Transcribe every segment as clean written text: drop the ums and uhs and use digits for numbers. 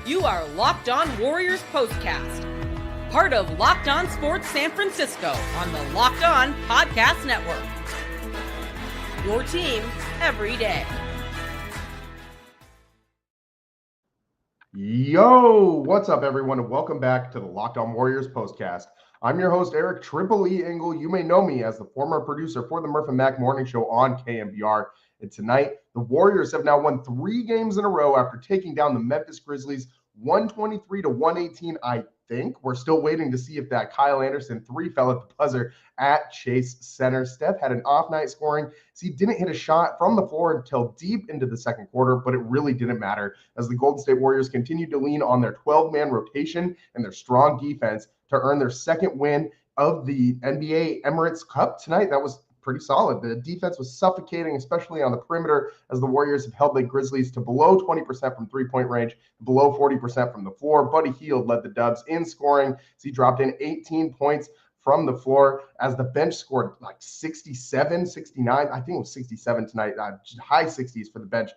You are Locked On Warriors Postcast, part of Locked On Sports San Francisco on the Locked On Podcast Network. Your team every day. Yo, what's up, everyone, and welcome back to the Locked On Warriors Postcast. I'm your host, Eric Triple E Engel. You may know me as the former producer for the Murph and Mac Morning Show on KMBR. And tonight, the Warriors have now won 3 games in a row after taking down the Memphis Grizzlies 123-118, I think. We're still waiting to see if that Kyle Anderson 3 fell at the buzzer at Chase Center. Steph had an off night scoring, so he didn't hit a shot from the floor until deep into the second quarter, but it really didn't matter as the Golden State Warriors continued to lean on their 12-man rotation and their strong defense to earn their second win of the NBA Emirates Cup tonight. That was pretty solid. The defense was suffocating, especially on the perimeter, as the Warriors have held the Grizzlies to below 20% from three-point range, below 40% from the floor. Buddy Hield led the Dubs in scoring, so he dropped in 18 points from the floor as the bench scored like 67, 69. I think it was 67 tonight, high 60s for the bench.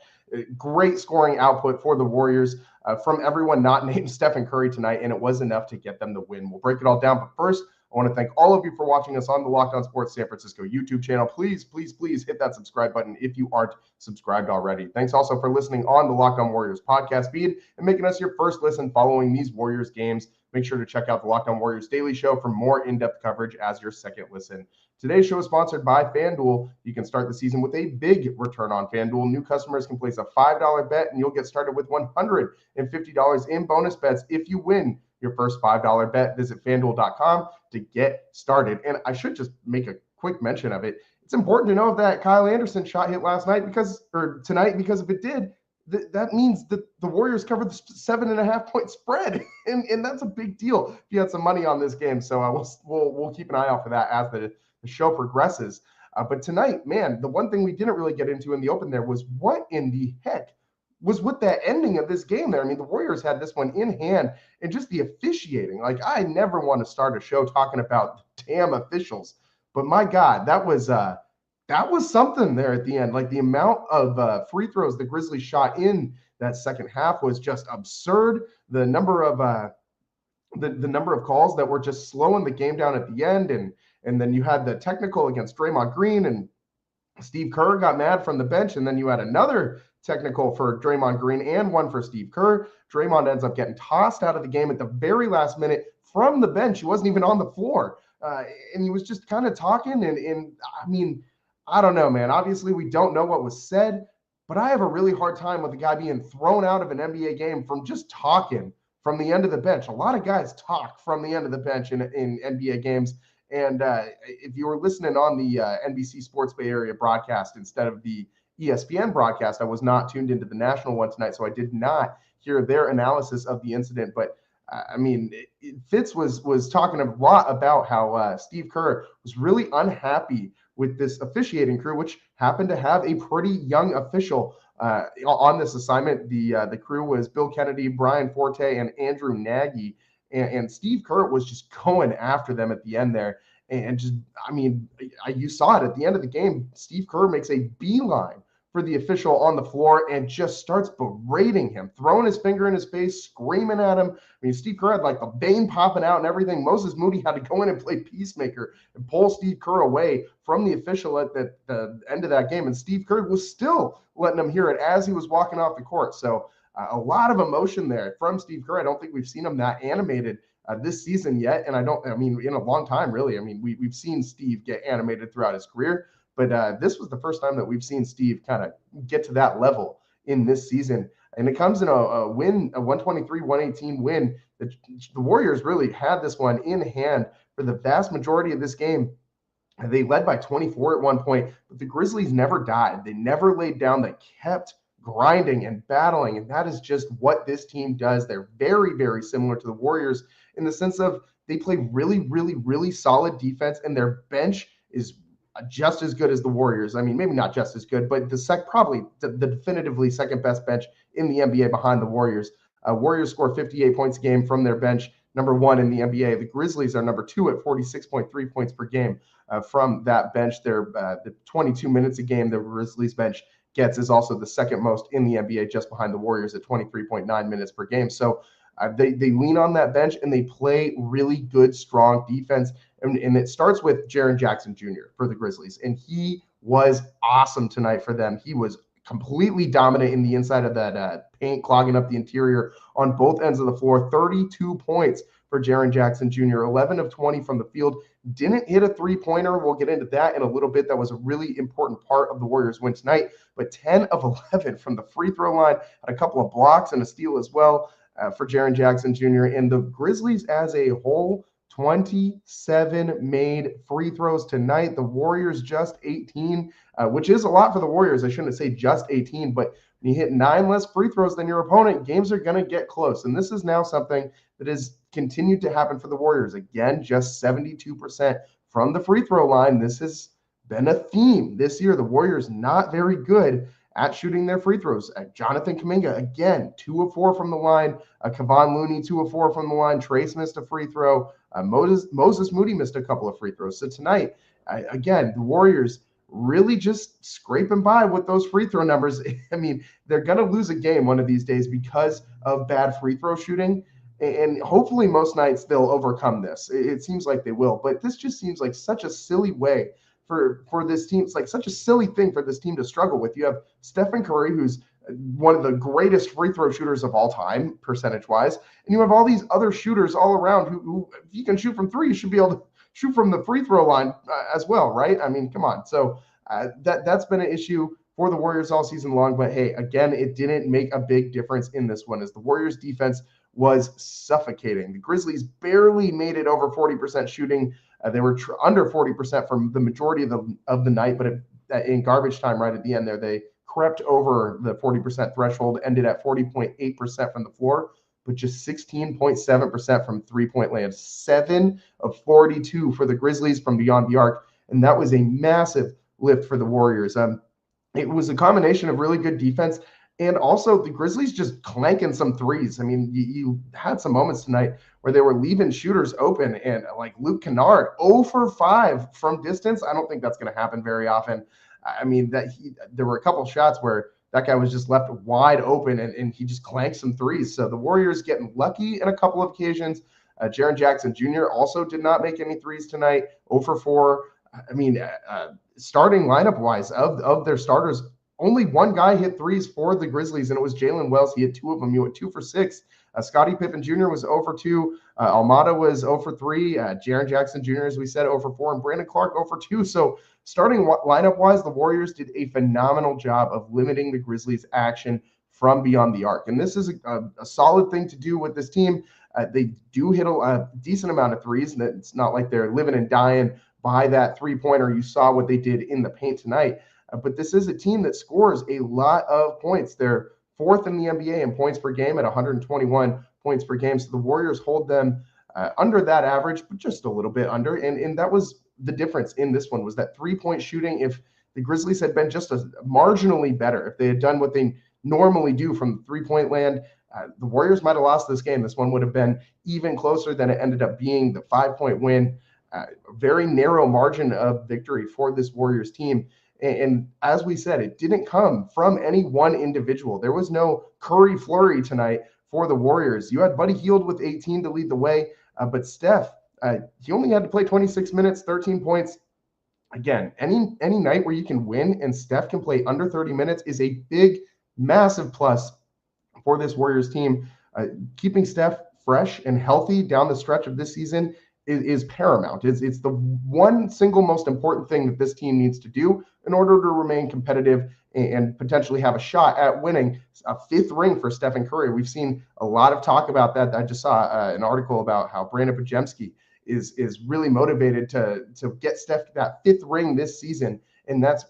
Great scoring output for the Warriors from everyone not named Stephen Curry tonight, and it was enough to get them the win. We'll break it all down, but first, I want to thank all of you for watching us on the Locked On Sports San Francisco YouTube channel. Please, please, please hit that subscribe button if you aren't subscribed already. Thanks also for listening on the Locked On Warriors podcast feed and making us your first listen following these Warriors games. Make sure to check out the Locked On Warriors Daily Show for more in-depth coverage as your second listen. Today's show is sponsored by FanDuel. You can start the season with a big return on FanDuel. New customers can place a $5 bet, and you'll get started with $150 in bonus bets if you win your first $5 bet. Visit FanDuel.com to get started. And I should just make a quick mention of it. It's important to know if that Kyle Anderson shot hit tonight, because if it did, that means that the Warriors covered the 7.5 point spread, and that's a big deal if you had some money on this game. So we'll keep an eye out for that as the show progresses. But tonight, man, the one thing we didn't really get into in the open there was what in the heck was with that ending of this game there. I mean, the Warriors had this one in hand, and just the officiating. Like, I never want to start a show talking about damn officials, but my God, that was something there at the end. Like, the amount of free throws the Grizzlies shot in that second half was just absurd. The number of the number of calls that were just slowing the game down at the end, and then you had the technical against Draymond Green, and Steve Kerr got mad from the bench, and then you had another technical for Draymond Green and one for Steve Kerr. Draymond ends up getting tossed out of the game at the very last minute from the bench. He wasn't even on the floor, and he was just kind of talking, and I mean, I don't know, man. Obviously, we don't know what was said, but I have a really hard time with the guy being thrown out of an NBA game from just talking from the end of the bench. A lot of guys talk from the end of the bench in NBA games. And if you were listening on the NBC Sports Bay Area broadcast instead of the ESPN broadcast, I was not tuned into the national one tonight, so I did not hear their analysis of the incident. But I mean, Fitz was talking a lot about how Steve Kerr was really unhappy with this officiating crew, which happened to have a pretty young official on this assignment. The crew was Bill Kennedy, Brian Forte, and Andrew Nagy. And Steve Kerr was just going after them at the end there. And just, I mean, you saw it at the end of the game. Steve Kerr makes a beeline for the official on the floor and just starts berating him, throwing his finger in his face, screaming at him. I mean, Steve Kerr had like the vein popping out and everything. Moses Moody had to go in and play peacemaker and pull Steve Kerr away from the official at the end of that game. And Steve Kerr was still letting him hear it as he was walking off the court. So a lot of emotion there from Steve Kerr. I don't think we've seen him that animated this season yet. And I mean, in a long time, really. I mean, we've seen Steve get animated throughout his career, but this was the first time that we've seen Steve kind of get to that level in this season. And it comes in a win, a 123-118 win. The Warriors really had this one in hand for the vast majority of this game. They led by 24 at one point, but the Grizzlies never died. They never laid down. They kept grinding and battling, and that is just what this team does. They're very, very similar to the Warriors in the sense of they play really, really, really solid defense, and their bench is just as good as the Warriors. I mean, maybe not just as good, but probably the definitively second best bench in the NBA behind the Warriors. Warriors score 58 points a game from their bench, number 1 in the NBA. The Grizzlies are number 2 at 46.3 points per game from that bench. They're the 22 minutes a game the Grizzlies bench gets is also the second most in the NBA, just behind the Warriors at 23.9 minutes per game. So they lean on that bench and they play really good, strong defense. And it starts with Jaren Jackson Jr. for the Grizzlies. And he was awesome tonight for them. He was completely dominant in the inside of that paint, clogging up the interior on both ends of the floor. 32 points for Jaren Jackson Jr., 11 of 20 from the field. Didn't hit a three-pointer. We'll get into that in a little bit. That was a really important part of the Warriors' win tonight. But 10 of 11 from the free throw line, had a couple of blocks and a steal as well for Jaren Jackson Jr. And the Grizzlies as a whole, 27 made free throws tonight. The Warriors just 18, which is a lot for the Warriors. I shouldn't say just 18, but when you hit 9 less free throws than your opponent, games are going to get close. And this is now something that has continued to happen for the Warriors. Again, just 72% from the free throw line. This has been a theme this year. The Warriors not very good at shooting their free throws. Jonathan Kuminga, again, 2 of 4 from the line. Kevon Looney, 2 of 4 from the line. Trace missed a free throw. Moses Moody missed a couple of free throws. So tonight, again, the Warriors really just scraping by with those free throw numbers. I mean, they're going to lose a game one of these days because of bad free throw shooting. And hopefully most nights they'll overcome this. It seems like they will. But this just seems like such a silly way for this team. It's like such a silly thing for this team to struggle with. You have Stephen Curry, who's one of the greatest free throw shooters of all time, percentage-wise. And you have all these other shooters all around who if you can shoot from three, you should be able to shoot from the free throw line as well, right? I mean, come on. So that's been an issue for the Warriors all season long. But, hey, again, it didn't make a big difference in this one as the Warriors' defense was suffocating. The Grizzlies barely made it over 40% shooting. They were under 40% from the majority of the night, but in garbage time right at the end there, they crept over the 40% threshold, ended at 40.8% from the floor, but just 16.7% from three-point land. 7 of 42 for the Grizzlies from beyond the arc, and that was a massive lift for the Warriors. It was a combination of really good defense and also the Grizzlies just clanking some threes. I mean, you had some moments tonight where they were leaving shooters open, and like Luke Kennard, 0 for 5 from distance. I don't think that's going to happen very often. I mean, there were a couple shots where that guy was just left wide open and he just clanked some threes. So the Warriors getting lucky in a couple of occasions. Jaren Jackson Jr. also did not make any threes tonight, 0 for 4. I mean, starting lineup wise of their starters, only one guy hit threes for the Grizzlies, and it was Jalen Wells. He had 2 of them. He went 2 for 6. Scottie Pippen Jr. was 0 for 2. Almada was 0 for 3. Jaren Jackson Jr., as we said, 0 for 4. And Brandon Clark 0 for 2. So starting lineup-wise, the Warriors did a phenomenal job of limiting the Grizzlies' action from beyond the arc. And this is a solid thing to do with this team. They do hit a decent amount of threes, and it's not like they're living and dying by that three-pointer. You saw what they did in the paint tonight. But this is a team that scores a lot of points. They're 4th in the NBA in points per game at 121 points per game. So the Warriors hold them under that average, but just a little bit under. And that was the difference in this one, was that three-point shooting. If the Grizzlies had been just marginally better, if they had done what they normally do from the three-point land, the Warriors might have lost this game. This one would have been even closer than it ended up being. The 5-point win, very narrow margin of victory for this Warriors team. And as we said, it didn't come from any one individual. There was no Curry flurry tonight for the Warriors. You had Buddy Hield with 18 to lead the way, but Steph, he only had to play 26 minutes, 13 points. Again, any night where you can win and Steph can play under 30 minutes is a big, massive plus for this Warriors team. Keeping Steph fresh and healthy down the stretch of this season is paramount. It's the one single most important thing that this team needs to do in order to remain competitive and potentially have a shot at winning a 5th ring for Stephen Curry. We've seen a lot of talk about that. I just saw an article about how Brandon Podziemski is really motivated to get Steph that 5th ring this season, and that's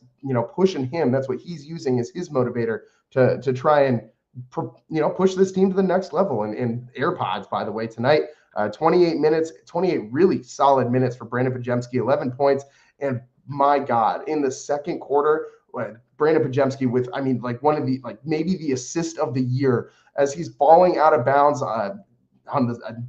pushing him. That's what he's using as his motivator to try and push this team to the next level. And AirPods, by the way, tonight. 28 really solid minutes for Brandon Podziemski, 11 points. And my God, in the second quarter, Brandon Podziemski with, one of the, maybe the assist of the year, as he's falling out of bounds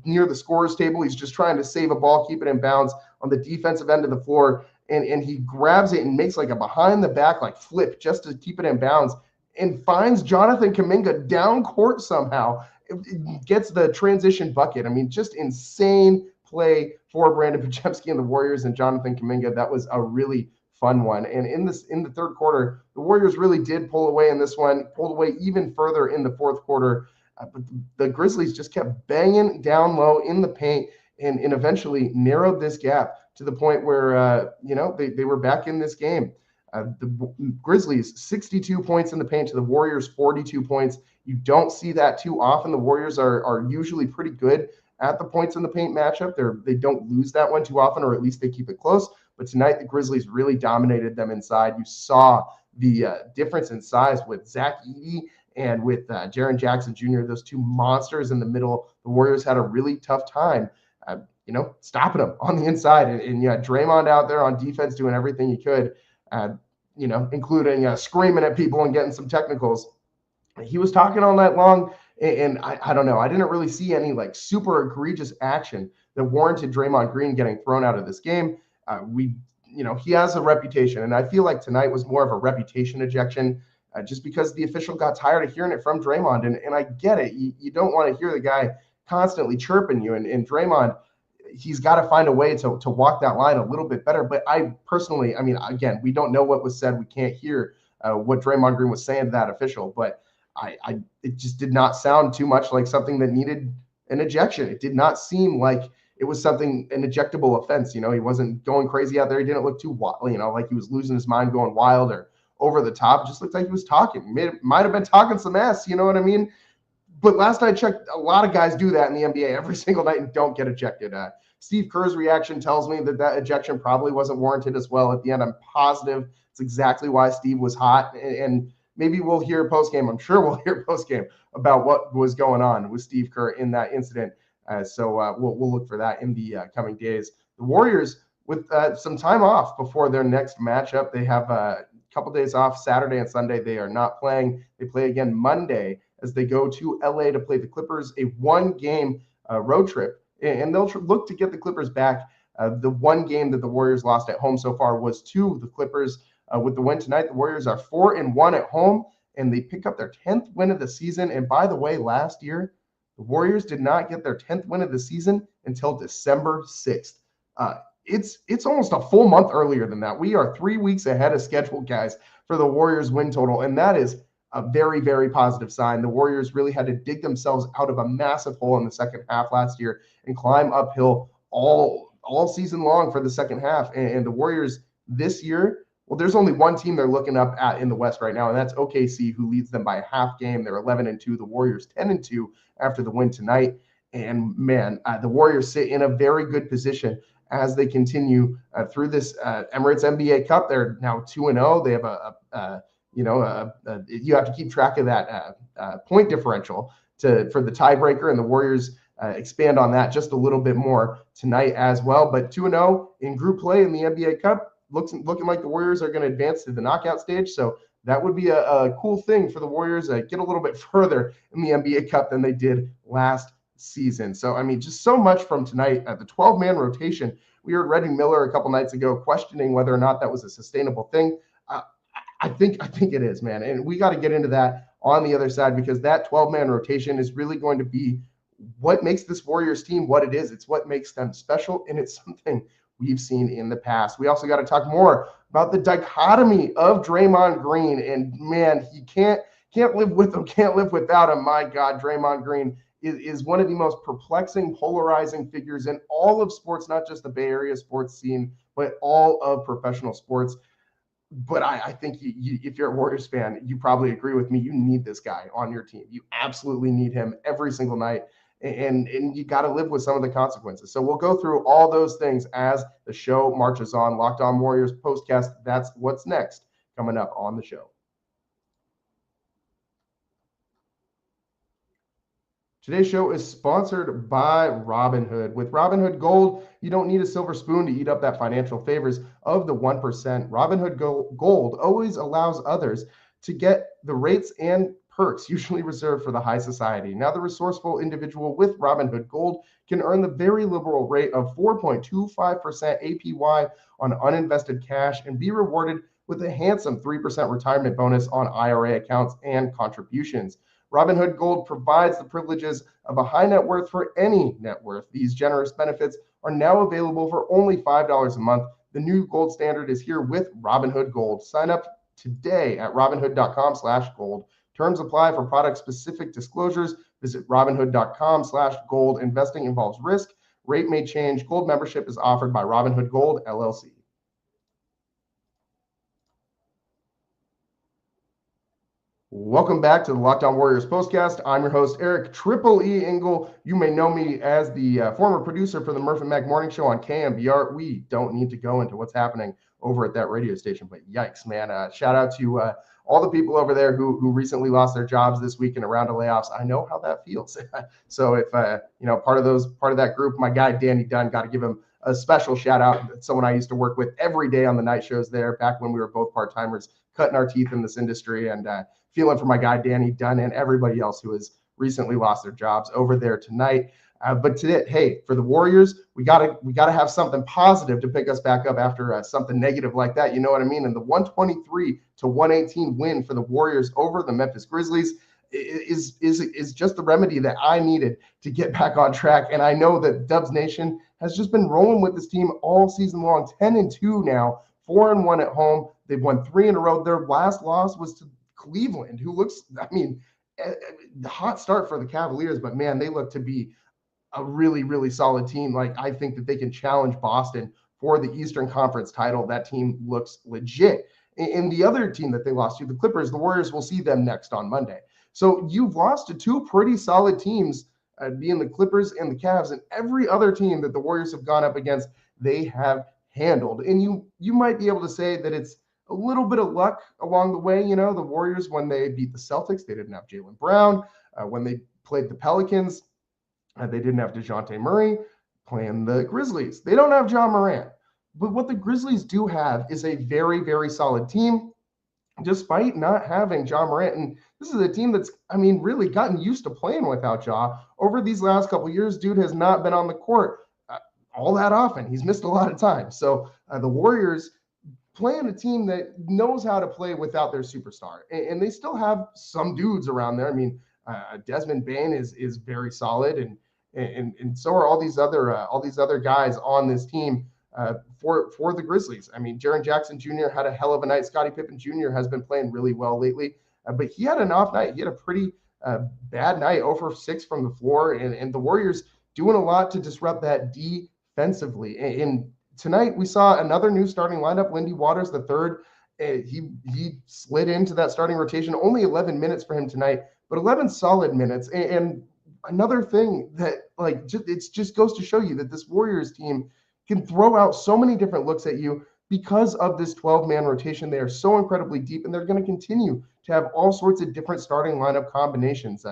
near the scorer's table. He's just trying to save a ball, keep it in bounds on the defensive end of the floor. and he grabs it and makes like a behind the back like flip just to keep it in bounds and finds Jonathan Kuminga down court somehow. It gets the transition bucket. I mean, just insane play for Brandon Podziemski and the Warriors and Jonathan Kuminga. That was a really fun one. And in the third quarter, the Warriors really did pull away in this one, pulled away even further in the fourth quarter. But the Grizzlies just kept banging down low in the paint and eventually narrowed this gap to the point where, they were back in this game. The Grizzlies, 62 points in the paint to the Warriors, 42 points. You don't see that too often. The Warriors are usually pretty good at the points in the paint matchup. They don't lose that one too often, or at least they keep it close. But tonight, the Grizzlies really dominated them inside. You saw the difference in size with Zach Edey and with Jaren Jackson Jr., those two monsters in the middle. The Warriors had a really tough time, stopping them on the inside. And you had Draymond out there on defense doing everything he could, including screaming at people and getting some technicals. He was talking all night long, and I don't know. I didn't really see any like super egregious action that warranted Draymond Green getting thrown out of this game. He has a reputation, and I feel like tonight was more of a reputation ejection, just because the official got tired of hearing it from Draymond. And I get it. You don't want to hear the guy constantly chirping you. And Draymond, he's got to find a way to walk that line a little bit better. But I personally, again, we don't know what was said. We can't hear what Draymond Green was saying to that official. But it just did not sound too much like something that needed an ejection. It did not seem like it was an ejectable offense. He wasn't going crazy out there. He didn't look too wild, like he was losing his mind, going wild or over the top. It just looked like he was talking. Might have been talking some mess, you know what I mean? But last I checked, a lot of guys do that in the NBA every single night and don't get ejected. Steve Kerr's reaction tells me that ejection probably wasn't warranted as well. At the end, I'm positive it's exactly why Steve was hot. And maybe we'll hear postgame. I'm sure we'll hear postgame about what was going on with Steve Kerr in that incident. So we'll look for that in the coming days. The Warriors, with some time off before their next matchup, they have a couple days off. Saturday and Sunday they are not playing. They play again Monday as they go to LA to play the Clippers, a one-game road trip, and they'll look to get the Clippers back. The one game that the Warriors lost at home so far was to the Clippers. With the win tonight, the Warriors are 4-1 at home, and they pick up their 10th win of the season. And by the way, last year, the Warriors did not get their 10th win of the season until December 6th. It's almost a full month earlier than that. We are 3 weeks ahead of schedule, guys, for the Warriors win total, and that is a very, very positive sign. The Warriors really had to dig themselves out of a massive hole in the second half last year and climb uphill all season long for the second half. And the Warriors this year, well, there's only one team they're looking up at in the West right now, and that's OKC, who leads them by a half game. They're 11-2. The Warriors 10-2 after the win tonight. And man, the Warriors sit in a very good position as they continue through this Emirates NBA Cup. They're now 2-0. They have you have to keep track of that point differential for the tiebreaker, and the Warriors expand on that just a little bit more tonight as well. But 2-0 in group play in the NBA Cup. Looking like the Warriors are going to advance to the knockout stage. So that would be a cool thing for the Warriors to get a little bit further in the NBA Cup than they did last season. So, just so much from tonight at the 12-man rotation. We heard Reggie Miller a couple nights ago questioning whether or not that was a sustainable thing. I think it is, man. And we got to get into that on the other side, because that 12-man rotation is really going to be what makes this Warriors team what it is. It's what makes them special, and it's something we've seen in the past. We also got to talk more about the dichotomy of Draymond Green, and man, he can't live with him, can't live without him. My God, Draymond Green is one of the most perplexing, polarizing figures in all of sports, not just the Bay Area sports scene, but all of professional sports. But I think if you're a Warriors fan, you probably agree with me. You need this guy on your team. You absolutely need him every single night. And you got to live with some of the consequences. So we'll go through all those things as the show marches on. Locked On Warriors postcast. That's what's next coming up on the show. Today's show is sponsored by Robinhood. With Robinhood Gold, you don't need a silver spoon to eat up that financial favors of the 1%. Robinhood Gold always allows others to get the rates and perks usually reserved for the high society. Now, the resourceful individual with Robinhood Gold can earn the very liberal rate of 4.25% APY on uninvested cash and be rewarded with a handsome 3% retirement bonus on IRA accounts and contributions. Robinhood Gold provides the privileges of a high net worth for any net worth. These generous benefits are now available for only $5 a month. The new gold standard is here with Robinhood Gold. Sign up today at robinhood.com/gold. Terms apply for product-specific disclosures. Visit robinhood.com/gold. Investing involves risk. Rate may change. Gold membership is offered by Robinhood Gold, LLC. Welcome back to the Locked On Warriors postcast. I'm your host, Eric Triple E Engel. You may know me as the former producer for the Murph and Mac Morning Show on KMBR. We don't need to go into what's happening over at that radio station, but yikes, man. Shout out to all the people over there who recently lost their jobs this week in a round of layoffs. I know how that feels. So if part of that group, my guy Danny Dunn, got to give him a special shout out. Someone I used to work with every day on the night shows there back when we were both part-timers, cutting our teeth in this industry, and feeling for my guy Danny Dunn and everybody else who has recently lost their jobs over there tonight. But today, hey, for the Warriors, we gotta have something positive to pick us back up after something negative like that. You know what I mean? And the 123-118 win for the Warriors over the Memphis Grizzlies is just the remedy that I needed to get back on track. And I know that Dubs Nation has just been rolling with this team all season long. 10-2 now, 4-1 at home. They've won 3 in a row. Their last loss was to Cleveland, who looks, the hot start for the Cavaliers, but man, they look to be a really, really solid team. Like, I think that they can challenge Boston for the Eastern Conference title. That team looks legit. And the other team that they lost to, the Clippers, the Warriors will see them next on Monday. So you've lost to 2 pretty solid teams, being the Clippers and the Cavs, and every other team that the Warriors have gone up against, they have handled. And you might be able to say that it's a little bit of luck along the way. You know, the Warriors, when they beat the Celtics, they didn't have Jaylen Brown. When they played the Pelicans, they didn't have DeJounte Murray. Playing the Grizzlies, they don't have John Morant. But what the Grizzlies do have is a very, very solid team, despite not having John Morant. And this is a team that's, really gotten used to playing without Ja. Over these last couple of years, dude has not been on the court all that often. He's missed a lot of time. So the Warriors playing a team that knows how to play without their superstar. And they still have some dudes around there. Desmond Bane is very solid, and so are all these other guys on this team for the Grizzlies. Jaren Jackson Jr. had a hell of a night. Scottie Pippen Jr. has been playing really well lately, but he had an off night. He had a pretty bad night, 0 for 6 from the floor, and the Warriors doing a lot to disrupt that defensively. And tonight we saw another new starting lineup. Lindy Waters III, he slid into that starting rotation. Only 11 minutes for him tonight, but 11 solid minutes. And another thing that it just goes to show you that this Warriors team can throw out so many different looks at you because of this 12-man rotation. They are so incredibly deep, and they're going to continue to have all sorts of different starting lineup combinations.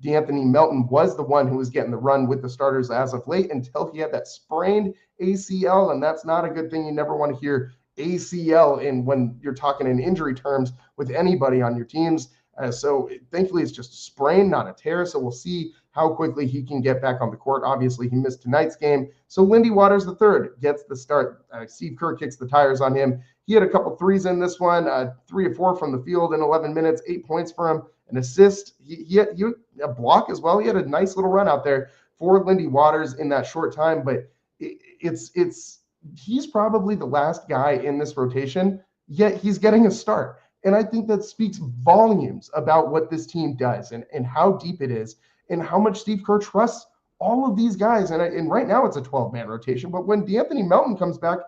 D'Anthony Melton was the one who was getting the run with the starters as of late until he had that sprained ACL, and that's not a good thing. You never want to hear ACL when you're talking in injury terms with anybody on your teams. So thankfully it's just a sprain, not a tear. So we'll see how quickly he can get back on the court. Obviously he missed tonight's game. So Lindy Waters III gets the start. Steve Kerr kicks the tires on him. He had a couple threes in this one, 3 or 4 from the field in 11 minutes, 8 points for him, an assist. He had a block as well. He had a nice little run out there for Lindy Waters in that short time, but he's probably the last guy in this rotation, yet he's getting a start. And I think that speaks volumes about what this team does and how deep it is and how much Steve Kerr trusts all of these guys. And right now it's a 12-man rotation, but when D'Anthony Melton comes back,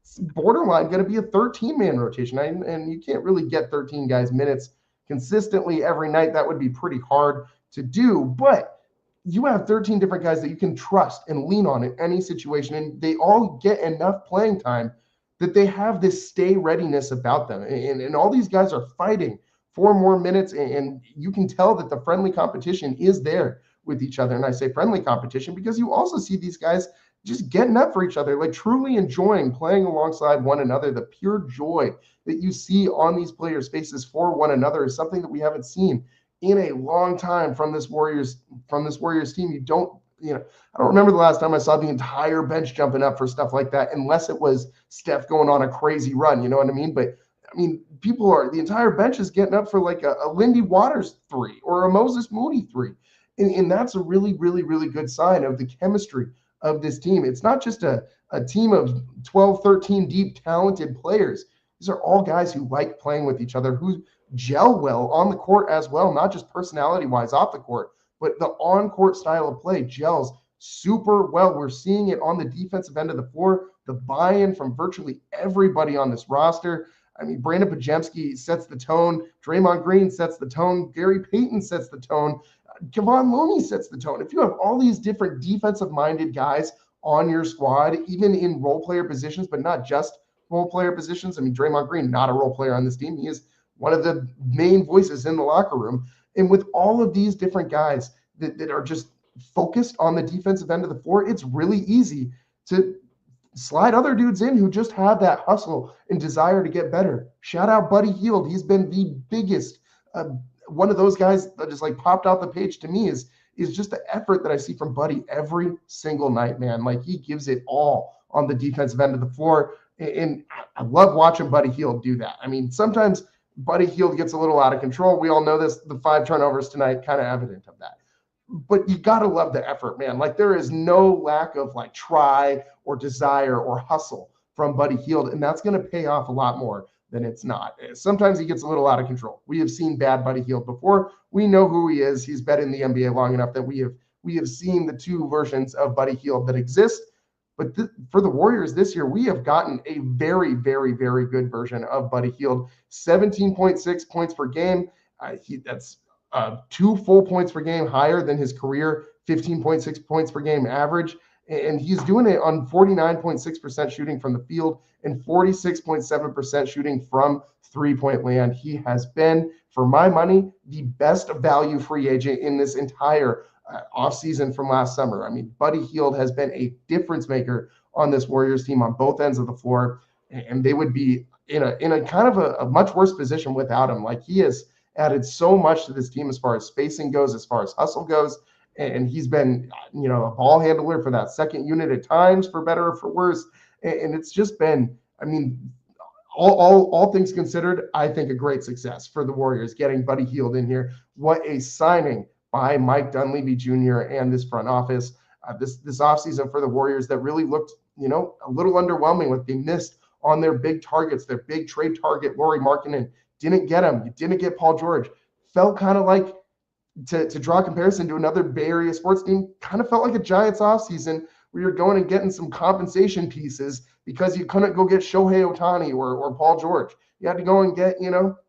it's borderline going to be a 13-man rotation. And you can't really get 13 guys minutes consistently every night. That would be pretty hard to do, but you have 13 different guys that you can trust and lean on in any situation, and they all get enough playing time that they have this stay readiness about them. And all these guys are fighting for more minutes, and you can tell that the friendly competition is there with each other. And I say friendly competition because you also see these guys just getting up for each other, like truly enjoying playing alongside one another. The pure joy that you see on these players' faces for one another is something that we haven't seen in a long time from this Warriors team. I don't remember the last time I saw the entire bench jumping up for stuff like that, unless it was Steph going on a crazy run. You know what I mean? But I mean, the entire bench is getting up for like a Lindy Waters 3 or a Moses Moody 3. And that's a really, really, really good sign of the chemistry of this team. It's not just a team of 12, 13 deep, talented players. These are all guys who like playing with each other, who gel well on the court as well, not just personality-wise off the court, but the on-court style of play gels super well. We're seeing it on the defensive end of the floor, the buy-in from virtually everybody on this roster. I mean, Brandon Podziemski sets the tone. Draymond Green sets the tone. Gary Payton sets the tone. Kevon Looney sets the tone. If you have all these different defensive-minded guys on your squad, even in role player positions, but not just role player positions. I mean, Draymond Green, not a role player on this team. He is one of the main voices in the locker room. And with all of these different guys that are just focused on the defensive end of the floor, it's really easy to slide other dudes in who just have that hustle and desire to get better. Shout out Buddy Hield. He's been the biggest one of those guys that just like popped out the page to me is just the effort that I see from Buddy every single night, man. Like, he gives it all on the defensive end of the floor. And I love watching Buddy Hield do that. I mean, sometimes Buddy Hield gets a little out of control. We all know this. The 5 turnovers tonight, kind of evident of that. But you got to love the effort, man. Like, there is no lack of like try or desire or hustle from Buddy Hield. And that's going to pay off a lot more than it's not. Sometimes he gets a little out of control. We have seen bad Buddy Hield before. We know who he is. He's been in the NBA long enough that we have seen the 2 versions of Buddy Hield that exist. But for the Warriors this year, we have gotten a very, very, very good version of Buddy Hield. 17.6 points per game. That's 2 full points per game higher than his career 15.6 points per game average. And he's doing it on 49.6% shooting from the field and 46.7% shooting from three-point land. He has been, for my money, the best value free agent in this entire offseason from last summer. I mean, Buddy Hield has been a difference maker on this Warriors team on both ends of the floor, and they would be in a kind of a much worse position without him. Like, he has added so much to this team as far as spacing goes, as far as hustle goes. And he's been, a ball handler for that second unit at times, for better or for worse. And it's just been, I mean, all things considered, I think a great success for the Warriors getting Buddy Hield in here. What a signing by Mike Dunleavy Jr. and this front office. This offseason for the Warriors that really looked, a little underwhelming. What they missed on their big targets, their big trade target, Lauri Markkanen. Didn't get him. You didn't get Paul George. Felt kind of like, to draw a comparison to another Bay Area sports team, kind of felt like a Giants offseason where you're going and getting some compensation pieces because you couldn't go get Shohei Ohtani or Paul George. You had to go and get,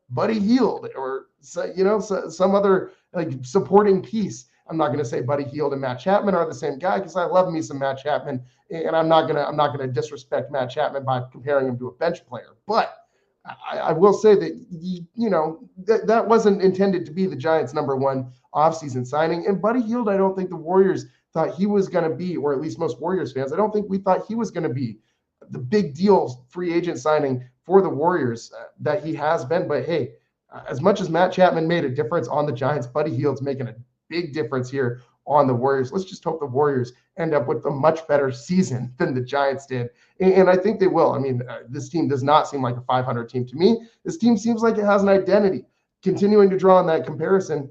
Buddy Hield or, some other like supporting piece. I'm not going to say Buddy Hield and Matt Chapman are the same guy, because I love me some Matt Chapman, and I'm not going to disrespect Matt Chapman by comparing him to a bench player. But I will say that, that wasn't intended to be the Giants' number 1 offseason signing. And Buddy Hield, I don't think the Warriors thought he was going to be, or at least most Warriors fans, I don't think we thought he was going to be the big deal free agent signing for the Warriors that he has been. But hey, as much as Matt Chapman made a difference on the Giants, Buddy Hield's making a big difference here on the Warriors. Let's just hope the Warriors end up with a much better season than the Giants did. And I think they will. I mean, this team does not seem like a 500 team to me. This team seems like it has an identity. Continuing to draw on that comparison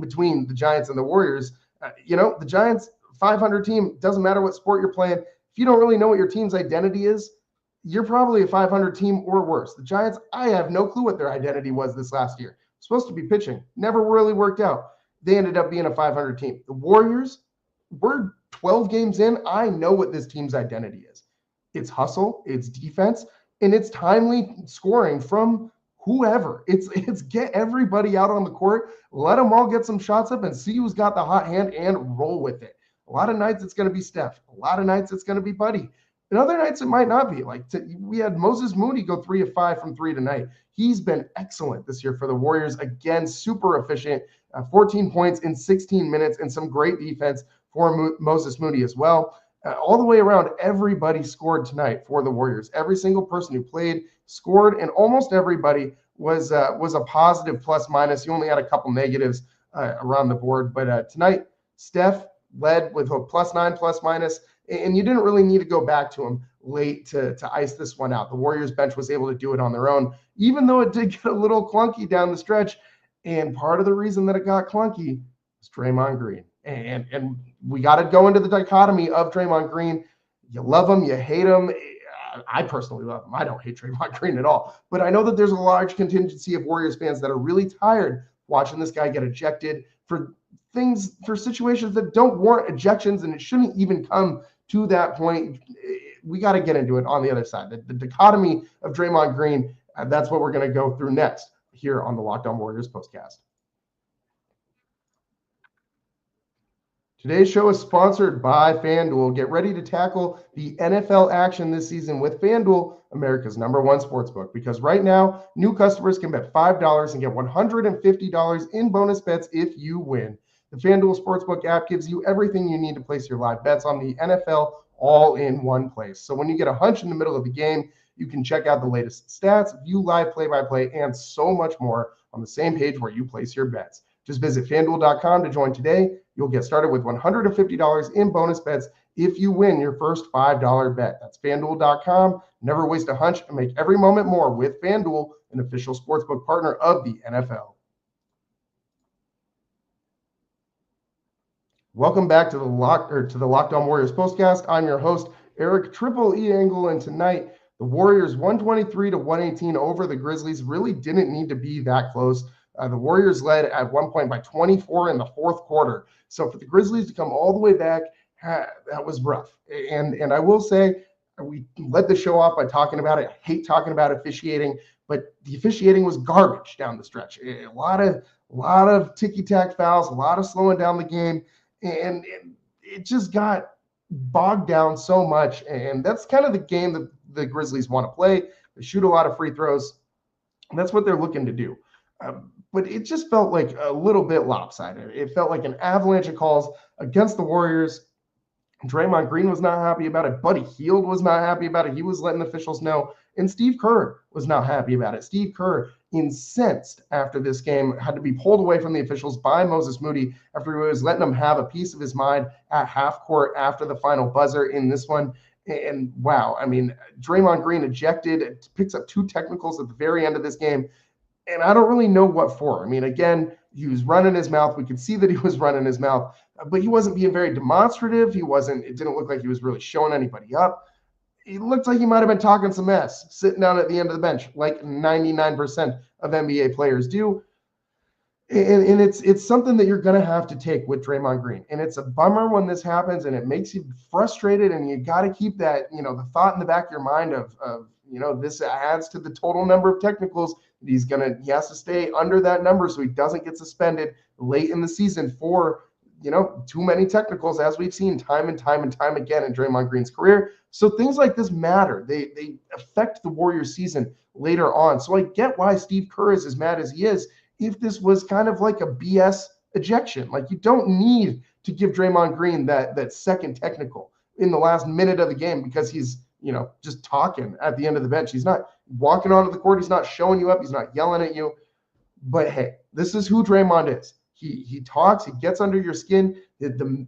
between the Giants and the Warriors, the Giants 500 team, doesn't matter what sport you're playing. If you don't really know what your team's identity is, you're probably a 500 team or worse. The Giants, I have no clue what their identity was this last year. Supposed to be pitching. Never really worked out. They ended up being a 500 team. The Warriors, we're 12 games in. I know what this team's identity is. It's hustle, it's defense, and it's timely scoring from whoever. It's get everybody out on the court, let them all get some shots up and see who's got the hot hand and roll with it. A lot of nights it's going to be Steph. A lot of nights it's going to be Buddy. And other nights it might not be. We had Moses Moody go 3 of 5 from 3 tonight. He's been excellent this year for the Warriors. Again, super efficient. 14 points in 16 minutes and some great defense for Moses Moody as well. All the way around, everybody scored tonight for the Warriors. Every single person who played scored, and almost everybody was a positive plus minus. You only had a couple negatives around the board, but tonight Steph led with a +9 plus minus, and you didn't really need to go back to him late to ice this one out. The Warriors bench was able to do it on their own, even though it did get a little clunky down the stretch. And part of the reason that it got clunky was Draymond Green. And we got to go into the dichotomy of Draymond Green. You love him, you hate him. I personally love him. I don't hate Draymond Green at all. But I know that there's a large contingency of Warriors fans that are really tired watching this guy get ejected for situations that don't warrant ejections, and it shouldn't even come to that point. We got to get into it on the other side. The dichotomy of Draymond Green, that's what we're going to go through next here on the Locked On Warriors postcast. Today's show is sponsored by FanDuel. Get ready to tackle the NFL action this season with FanDuel, America's #1 sportsbook. Because right now, new customers can bet $5 and get $150 in bonus bets if you win. The FanDuel Sportsbook app gives you everything you need to place your live bets on the NFL all in one place. So when you get a hunch in the middle of the game, you can check out the latest stats, view live play-by-play, and so much more on the same page where you place your bets. Just visit FanDuel.com to join today. You'll get started with $150 in bonus bets if you win your first $5 bet. That's FanDuel.com. Never waste a hunch and make every moment more with FanDuel, an official sportsbook partner of the NFL. Welcome back to the Locked On Warriors postcast. I'm your host, Eric Triple E Engel, and tonight the Warriors 123-118 over the Grizzlies. Really didn't need to be that close. The Warriors led at one point by 24 in the fourth quarter. So for the Grizzlies to come all the way back, that was rough. And I will say, we led the show off by talking about it. I hate talking about officiating, but the officiating was garbage down the stretch. A lot of ticky-tack fouls, a lot of slowing down the game, and it just got bogged down so much. And that's kind of the game that the Grizzlies want to play. They shoot a lot of free throws, and that's what they're looking to do. But it just felt like a little bit lopsided. It felt like an avalanche of calls against the Warriors. Draymond Green was not happy about it. Buddy Hield was not happy about it. He was letting officials know. And Steve Kerr was not happy about it. Steve Kerr, incensed after this game, had to be pulled away from the officials by Moses Moody after he was letting him have a piece of his mind at half court after the final buzzer in this one. And wow, I mean, Draymond Green ejected, picks up 2 technicals at the very end of this game. And I don't really know what for. I mean, again, he was running his mouth. We could see that he was running his mouth, but he wasn't being very demonstrative. It didn't look like he was really showing anybody up. It looked like he might have been talking some mess, sitting down at the end of the bench, like 99% of NBA players do. And it's something that you're going to have to take with Draymond Green. And it's a bummer when this happens, and it makes you frustrated, and you got to keep that, the thought in the back of your mind of this adds to the total number of technicals. He has to stay under that number so he doesn't get suspended late in the season for, too many technicals, as we've seen time and time again in Draymond Green's career. So things like this matter. They affect the Warriors season later on. So I get why Steve Kerr is as mad as he is if this was kind of like a BS ejection. Like, you don't need to give Draymond Green that second technical in the last minute of the game because he's just talking at the end of the bench. He's not walking onto the court. He's not showing you up. He's not yelling at you. But hey, this is who Draymond is. He talks. He gets under your skin. The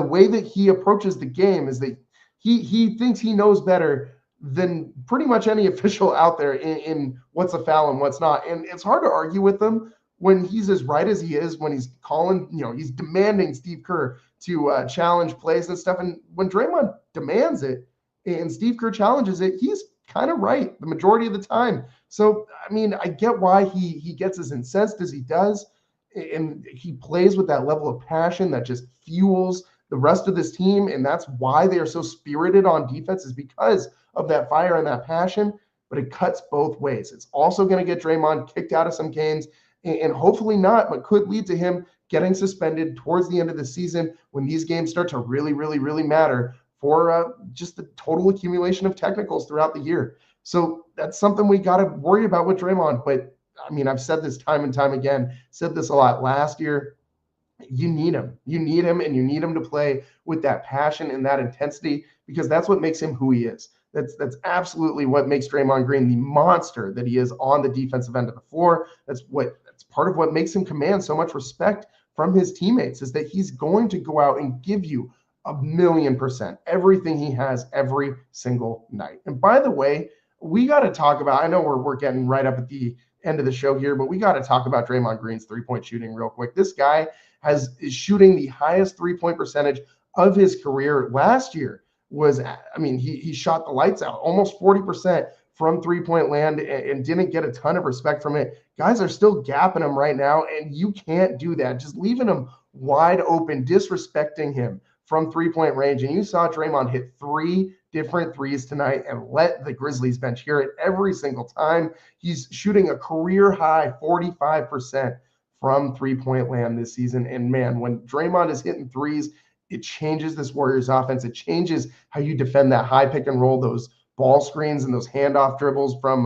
way that he approaches the game is that he thinks he knows better than pretty much any official out there in what's a foul and what's not. And it's hard to argue with him when he's as right as he is, when he's calling, he's demanding Steve Kerr to challenge plays and stuff. And when Draymond demands it and Steve Kerr challenges it, he's kind of right the majority of the time. So, I mean, I get why he gets as incensed as he does. And he plays with that level of passion that just fuels the rest of this team. And that's why they are so spirited on defense, is because of that fire and that passion. But it cuts both ways. It's also going to get Draymond kicked out of some games, and hopefully not, but could lead to him getting suspended towards the end of the season when these games start to really, really, really matter for just the total accumulation of technicals throughout the year. So that's something we got to worry about with Draymond. But I mean, I've said this time and time again, said this a lot last year. You need him. You need him, and you need him to play with that passion and that intensity, because that's what makes him who he is. That's absolutely what makes Draymond Green the monster that he is on the defensive end of the floor. That's part of what makes him command so much respect from his teammates, is that he's going to go out and give you 1,000,000% everything he has every single night. And by the way, we got to talk about, I know we're getting right up at the end of the show here, but we got to talk about Draymond Green's three-point shooting real quick. This guy is shooting the highest three-point percentage of his career. Last year he shot the lights out, almost 40% from three-point land, and didn't get a ton of respect from it. Guys are still gapping him right now, and you can't do that. Just leaving him wide open, disrespecting him from three-point range. And you saw Draymond hit 3 different threes tonight and let the Grizzlies bench hear it every single time. He's shooting a career high 45% from three-point land this season. And man, when Draymond is hitting threes, it changes this Warriors offense. It changes how you defend that high pick and roll, those ball screens and those handoff dribbles from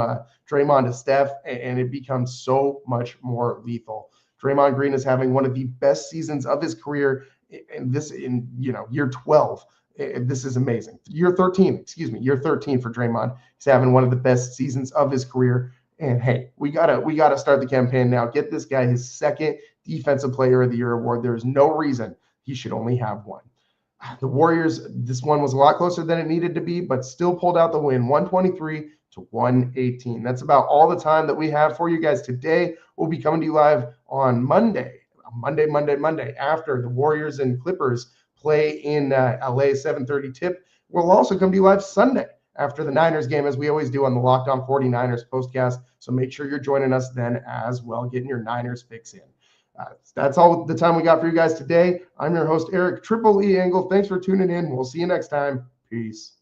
Draymond to Steph, and it becomes so much more lethal. Draymond Green is having one of the best seasons of his career, and this in year 12. This is amazing. Year 13 for Draymond. He's having one of the best seasons of his career. And hey, we gotta start the campaign now. Get this guy his second Defensive Player of the Year award. There's no reason he should only have one. The Warriors, this one was a lot closer than it needed to be, but still pulled out the win, 123-118. That's about all the time that we have for you guys today. We'll be coming to you live on Monday, after the Warriors and Clippers play in LA, 7:30 tip. We'll also come to you live Sunday after the Niners game, as we always do on the Locked On 49ers postcast. So make sure you're joining us then as well, getting your Niners fix in. That's all the time we got for you guys today. I'm your host, Eric Triple E Engel. Thanks for tuning in. We'll see you next time. Peace.